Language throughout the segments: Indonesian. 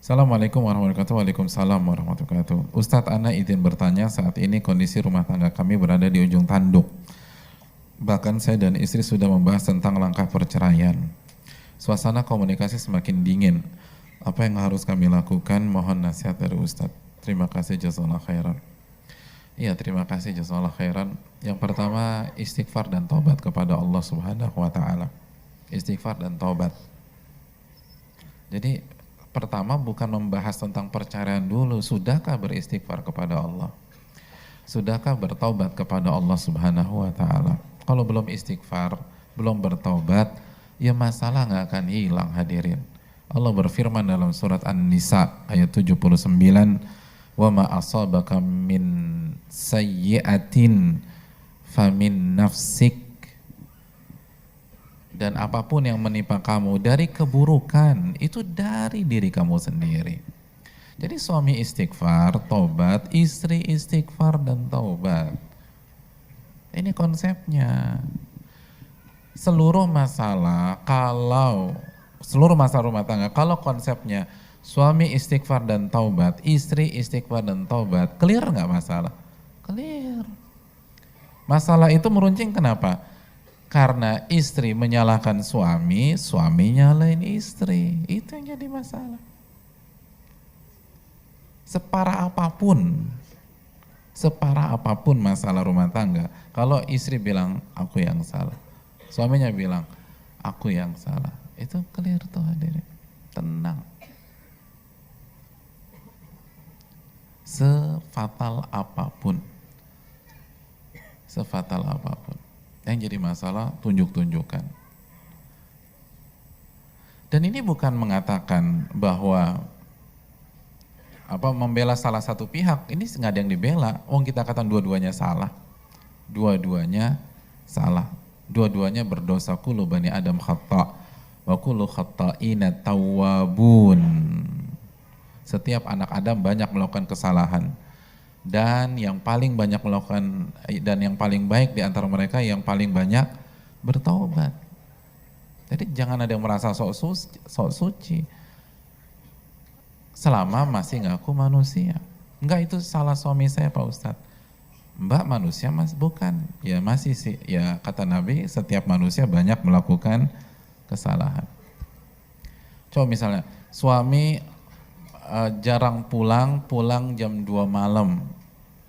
Assalamualaikum warahmatullahi wabarakatuh. Waalaikumsalam warahmatullahi wabarakatuh. Ustadz, ana izin bertanya, saat ini kondisi rumah tangga kami berada di ujung tanduk. Bahkan saya dan istri sudah membahas tentang langkah perceraian. Suasana komunikasi semakin dingin. Apa yang harus kami lakukan? Mohon nasihat dari Ustadz. Terima kasih, jazakallahu khairan. Iya, terima kasih, jazakallahu khairan. Yang pertama, istighfar dan taubat kepada Allah Subhanahu wa taala. Istighfar dan taubat. Jadi pertama bukan membahas tentang perceraian dulu, sudahkah beristighfar kepada Allah? Sudahkah bertaubat kepada Allah Subhanahu wa taala? Kalau belum istighfar, belum bertaubat, ya masalah nggak akan hilang, hadirin. Allah berfirman dalam surat An-Nisa ayat 79, "Wa ma asabaka min sayyi'atin famin nafsik." Dan apapun yang menimpa kamu dari keburukan, itu dari diri kamu sendiri. Jadi suami istighfar, taubat, istri istighfar dan taubat. Ini konsepnya. Seluruh masalah rumah tangga, kalau konsepnya suami istighfar dan taubat, istri istighfar dan taubat, clear nggak masalah? Clear. Masalah itu meruncing kenapa? Karena istri menyalahkan suami, suami nyalain istri. Itu yang jadi masalah. Separah apapun masalah rumah tangga, kalau istri bilang aku yang salah, suaminya bilang aku yang salah, itu clear tuh, hadirin. Tenang. Sefatal apapun. Yang jadi masalah tunjuk-tunjukkan. Dan ini bukan mengatakan bahwa membela salah satu pihak, ini nggak ada yang dibela. Kita katakan dua-duanya salah. Dua-duanya berdosa. Kullu bani Adam khata' wa kullu khata'ina tawwabun. Setiap anak Adam banyak melakukan kesalahan. Dan yang paling banyak melakukan dan yang paling baik di antara mereka yang paling banyak bertaubat. Jadi jangan ada yang merasa sok suci. Selama masih ngaku manusia. Enggak, itu salah suami saya Pak Ustadz. Mbak manusia mas bukan. Ya masih sih. Ya kata Nabi, setiap manusia banyak melakukan kesalahan. Coba misalnya suami jarang pulang jam 2 malam.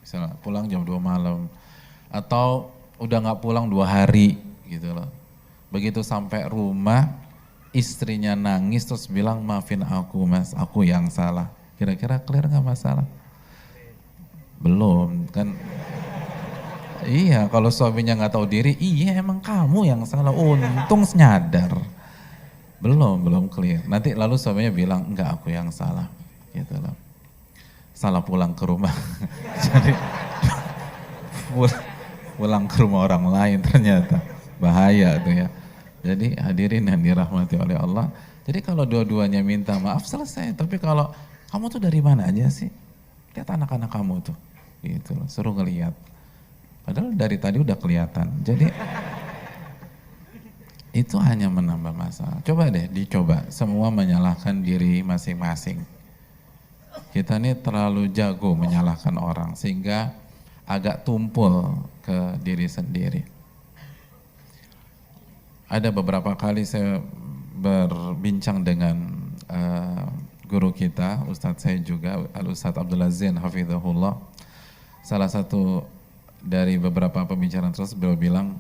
Misalnya pulang jam 2 malam. Atau udah gak pulang 2 hari gitu loh. Begitu sampai rumah, istrinya nangis terus bilang, maafin aku mas, aku yang salah. Kira-kira clear gak masalah? Belum kan. Iya, kalau suaminya gak tahu diri, iya emang kamu yang salah, untung nyadar. Belum clear. Nanti lalu suaminya bilang, enggak aku yang salah. Gitu loh. Salah pulang ke rumah. Jadi pulang ke rumah orang lain ternyata. Bahaya tuh ya. Jadi hadirin yang dirahmati oleh Allah. Jadi kalau dua-duanya minta maaf selesai. Tapi kalau kamu tuh dari mana aja sih? Lihat anak-anak kamu tuh. Gitu loh. Suruh ngeliat. Padahal dari tadi udah kelihatan. Jadi itu hanya menambah masalah. Coba deh dicoba. Semua menyalahkan diri masing-masing. Kita ini terlalu jago menyalahkan orang sehingga agak tumpul ke diri sendiri. Ada beberapa kali saya berbincang dengan guru kita, Ustadz saya juga, Al-Ustadz Abdul Azin Hafizahullah. Salah satu dari beberapa pembicaraan terus beliau bilang,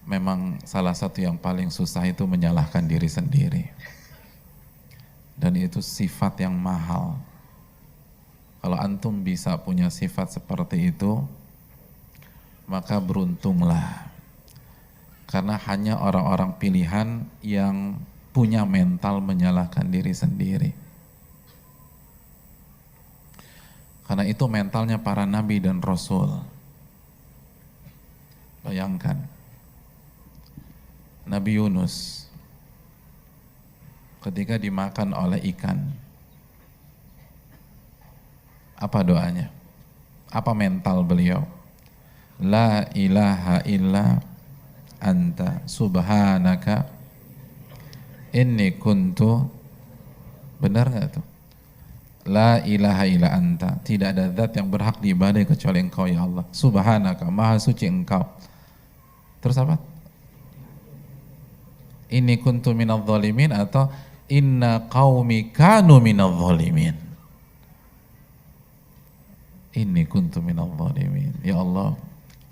memang salah satu yang paling susah itu menyalahkan diri sendiri. Dan itu sifat yang mahal. Kalau antum bisa punya sifat seperti itu, maka beruntunglah. Karena hanya orang-orang pilihan yang punya mental menyalahkan diri sendiri. Karena itu mentalnya para nabi dan rasul. Bayangkan, Nabi Yunus ketika dimakan oleh ikan, apa doanya? Apa mental beliau? La ilaha illa anta subhanaka inni kuntu. Benar nggak tuh? La ilaha illa anta, tidak ada zat yang berhak diibadai kecuali engkau ya Allah. Subhanaka, maha suci engkau. Terus apa? Inni kuntu minadh dhalimin atau inna qaumi kanu minadh dhalimin. Inni kuntu minadh dhalimin. Ya Allah,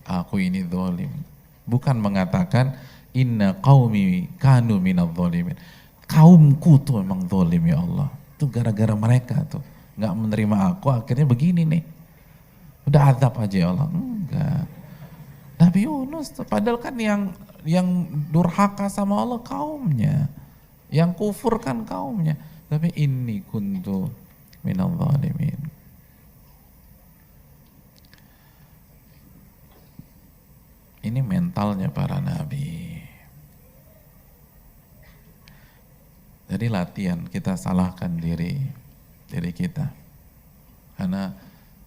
aku ini zalim. Bukan mengatakan inna qaumi kanu minadh dhalimin. Kaumku tuh memang zalim ya Allah. Itu gara-gara mereka tuh nggak menerima aku, akhirnya begini nih. Udah azab aja ya Allah. Enggak. Nabi Yunus tuh, padahal kan yang durhaka sama Allah kaumnya, yang kufur kan kaumnya. Tapi inni kuntu minadh dhalimin. Ini mentalnya para nabi. Jadi latihan kita salahkan diri kita. Karena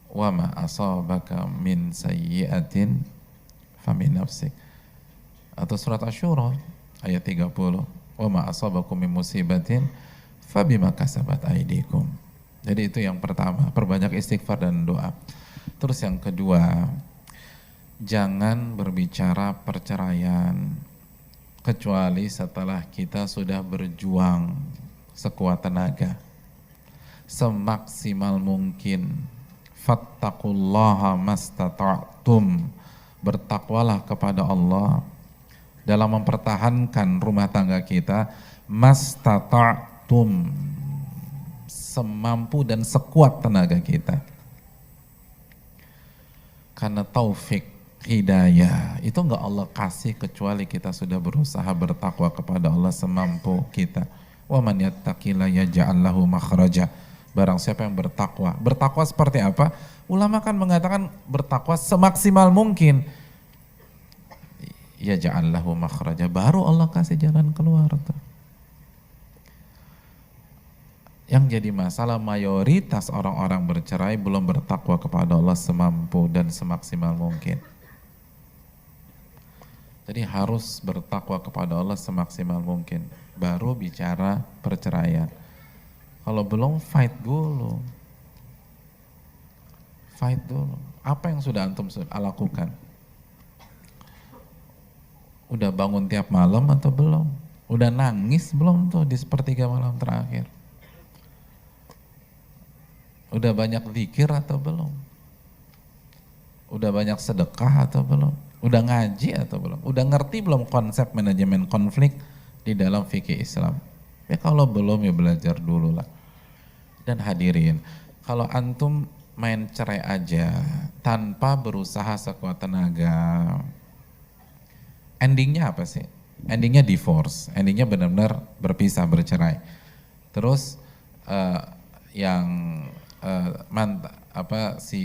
wa ma asabaka min sayyi'atin famin nafsik. Atau surat Asy-Syura ayat 30. Wa ma asabakum min musibatin fabima kasabat aydikum. Jadi itu yang pertama, perbanyak istighfar dan doa. Terus yang kedua, jangan berbicara perceraian kecuali setelah kita sudah berjuang sekuat tenaga, semaksimal mungkin. Fattaqullaha mastata'tum, bertakwalah kepada Allah dalam mempertahankan rumah tangga kita, mastata'tum, semampu dan sekuat tenaga kita. Karena taufik, hidayah itu enggak Allah kasih kecuali kita sudah berusaha bertakwa kepada Allah semampu kita. Wa man yattaqilla yaj'al lahu makhraja. Barang siapa yang bertakwa. Bertakwa seperti apa? Ulama kan mengatakan bertakwa semaksimal mungkin. Yaj'al lahu makhraja, baru Allah kasih jalan keluar tuh. Yang jadi masalah mayoritas orang-orang bercerai belum bertakwa kepada Allah semampu dan semaksimal mungkin. Jadi harus bertakwa kepada Allah semaksimal mungkin, baru bicara perceraian. Kalau belum, fight dulu. Fight dulu. Apa yang sudah antum lakukan? Udah bangun tiap malam atau belum? Udah nangis belum tuh di sepertiga malam terakhir? Udah banyak zikir atau belum? Udah banyak sedekah atau belum? Udah ngaji atau belum? Udah ngerti belum konsep manajemen konflik di dalam fikih Islam? Ya kalau belum ya belajar dulu lah. Dan hadirin, kalau antum main cerai aja tanpa berusaha sekuat tenaga, endingnya apa sih? Endingnya divorce, endingnya benar-benar berpisah, bercerai. Terus si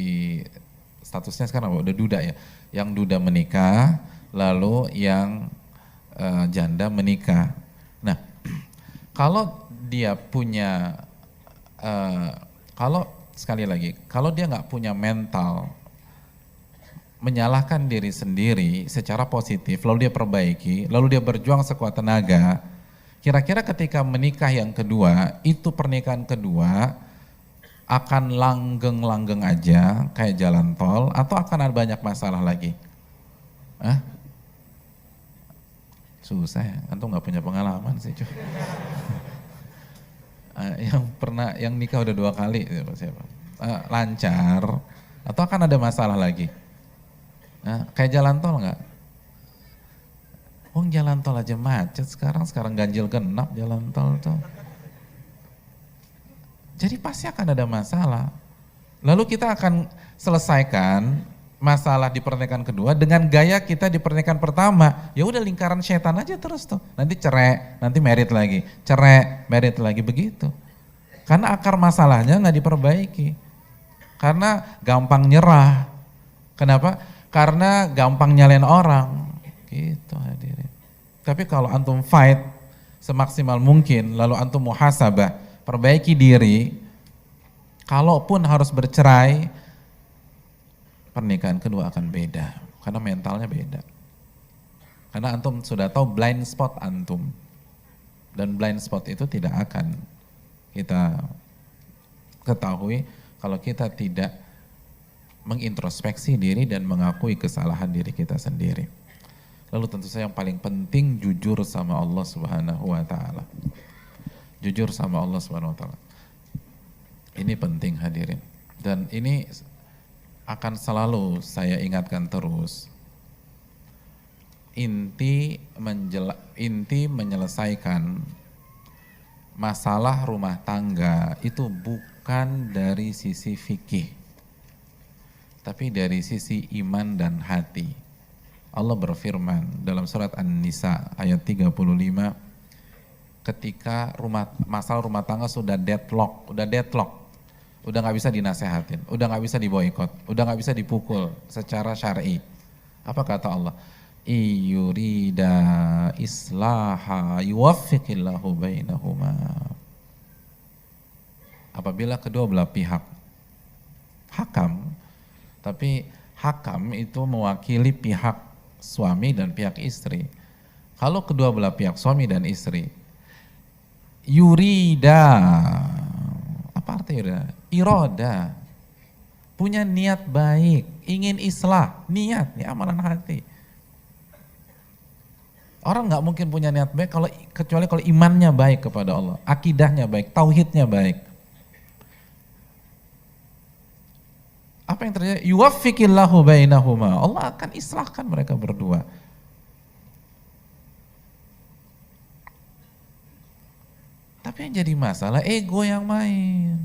statusnya sekarang udah duda ya, yang duda menikah, lalu yang janda menikah. Nah, kalau dia punya kalau sekali lagi, kalau dia nggak punya mental menyalahkan diri sendiri secara positif, lalu dia perbaiki, lalu dia berjuang sekuat tenaga, kira-kira ketika menikah yang kedua, itu pernikahan kedua akan langgeng-langgeng aja kayak jalan tol atau akan ada banyak masalah lagi? Susah ya, antum nggak punya pengalaman sih cuy. yang nikah udah 2 kali siapa? Lancar atau akan ada masalah lagi? Kayak jalan tol nggak? Jalan tol aja macet sekarang ganjil genap jalan tol tuh. Jadi pasti akan ada masalah. Lalu kita akan selesaikan masalah di pernikahan kedua dengan gaya kita di pernikahan pertama. Ya udah lingkaran setan aja terus tuh. Nanti cerai, nanti merit lagi, cerai, merit lagi, begitu. Karena akar masalahnya nggak diperbaiki. Karena gampang nyerah. Kenapa? Karena gampang nyalain orang. Gitu hadirin. Tapi kalau antum fight semaksimal mungkin, lalu antum muhasabah, perbaiki diri, kalaupun harus bercerai, pernikahan kedua akan beda, karena mentalnya beda. Karena antum sudah tahu blind spot antum, dan blind spot itu tidak akan kita ketahui kalau kita tidak mengintrospeksi diri dan mengakui kesalahan diri kita sendiri. Lalu tentu saja yang paling penting jujur sama Allah Subhanahu wa taala. Jujur sama Allah Subhanahu wa taala. Ini penting hadirin. Dan ini akan selalu saya ingatkan terus. Inti menyelesaikan masalah rumah tangga itu bukan dari sisi fikih, tapi dari sisi iman dan hati. Allah berfirman dalam surat An-Nisa ayat 35, ketika masalah rumah tangga sudah deadlock, udah nggak bisa dinasehatin, udah nggak bisa diboikot, udah nggak bisa dipukul secara syar'i. Apa kata Allah? Iyurida islaha yuwaffiqillahu bainahuma. Apabila kedua belah pihak hakam, tapi hakam itu mewakili pihak suami dan pihak istri. Kalau kedua belah pihak suami dan istri yurida, apa artinya? Iroda, punya niat baik, ingin islah, niat, ini amalan hati. Orang nggak mungkin punya niat baik kecuali kalau imannya baik kepada Allah, akidahnya baik, tauhidnya baik. Apa yang terjadi? Yuwaffiqillahu bainahuma. Allah akan islahkan mereka berdua. Tapi yang jadi masalah ego yang main.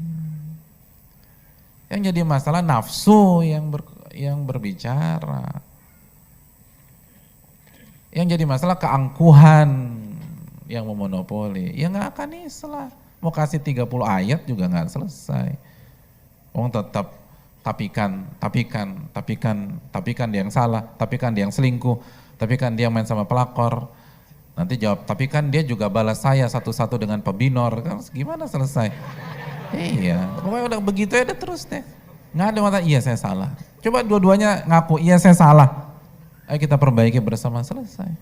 Yang jadi masalah nafsu yang berbicara. Yang jadi masalah keangkuhan yang memonopoli. Ya nggak akan islah. Mau kasih 30 ayat juga nggak selesai. Wong tetap tapikan dia yang salah, tapikan dia yang selingkuh, tapikan dia main sama pelakor. Nanti jawab, tapi kan dia juga balas saya satu-satu dengan pebinor. Kan gimana selesai? Iya, pokoknya udah begitu ya udah terus deh. Nggak ada mata, iya saya salah. Coba dua-duanya ngaku, iya saya salah. Ayo kita perbaiki bersama, selesai.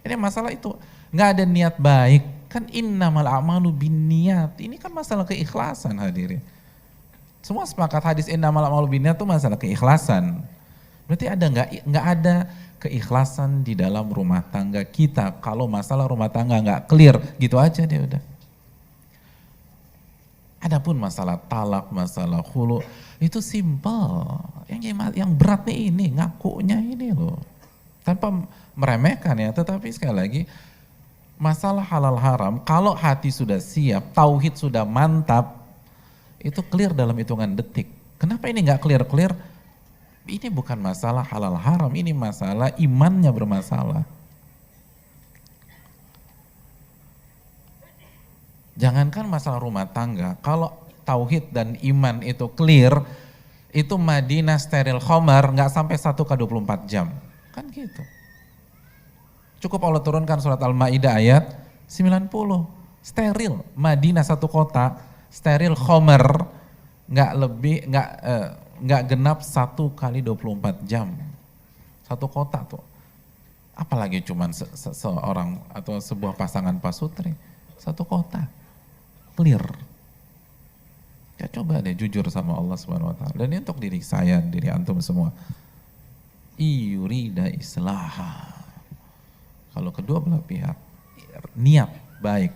Ini masalah itu, nggak ada niat baik. Kan innamal a'malu binniyat. Ini kan masalah keikhlasan hadirin. Semua sepakat hadis innamal a'malu binniyat itu masalah keikhlasan. Berarti ada nggak ada keikhlasan di dalam rumah tangga kita. Kalau masalah rumah tangga nggak clear, gitu aja deh udah. Adapun masalah talak, masalah khulu, itu simple. Yang beratnya ini, ngakunya ini loh. Tanpa meremehkan ya, tetapi sekali lagi, masalah halal haram, kalau hati sudah siap, tauhid sudah mantap, itu clear dalam hitungan detik. Kenapa ini nggak clear-clear? Ini bukan masalah halal haram, ini masalah imannya bermasalah. Jangankan masalah rumah tangga, kalau tauhid dan iman itu clear, itu Madinah steril khamar, nggak sampai 1x24 jam. Kan gitu. Cukup Allah turunkan surat Al-Ma'idah ayat 90. Steril, Madinah satu kota, steril khamar, nggak genap 1x24 jam. Satu kota tuh. Apalagi cuman seorang atau sebuah pasangan pasutri. Satu kota. Clear. Ya coba deh jujur sama Allah Subhanahu wa taala. Dan ini untuk diri saya, diri antum semua. Iyurida islaha. Kalau kedua belah pihak niat baik,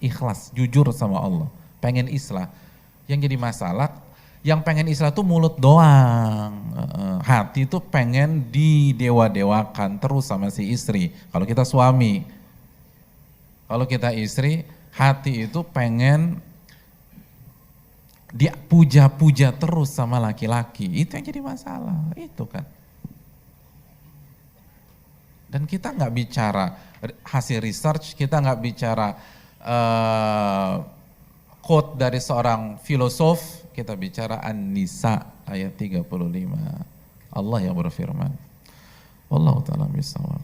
ikhlas, jujur sama Allah, pengen islah. Yang jadi masalah, yang pengen islah tuh mulut doang. Hati tuh pengen didewa-dewakan terus sama si istri. Kalau kita suami, kalau kita istri, hati itu pengen dia puja-puja terus sama laki-laki. Itu yang jadi masalah, itu kan. Dan kita nggak bicara hasil research, kita nggak bicara quote dari seorang filosof, kita bicara An-Nisa ayat 35. Allah yang berfirman. Wallahu ta'ala bishawab.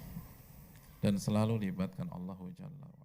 Dan selalu libatkan Allahu Jalla.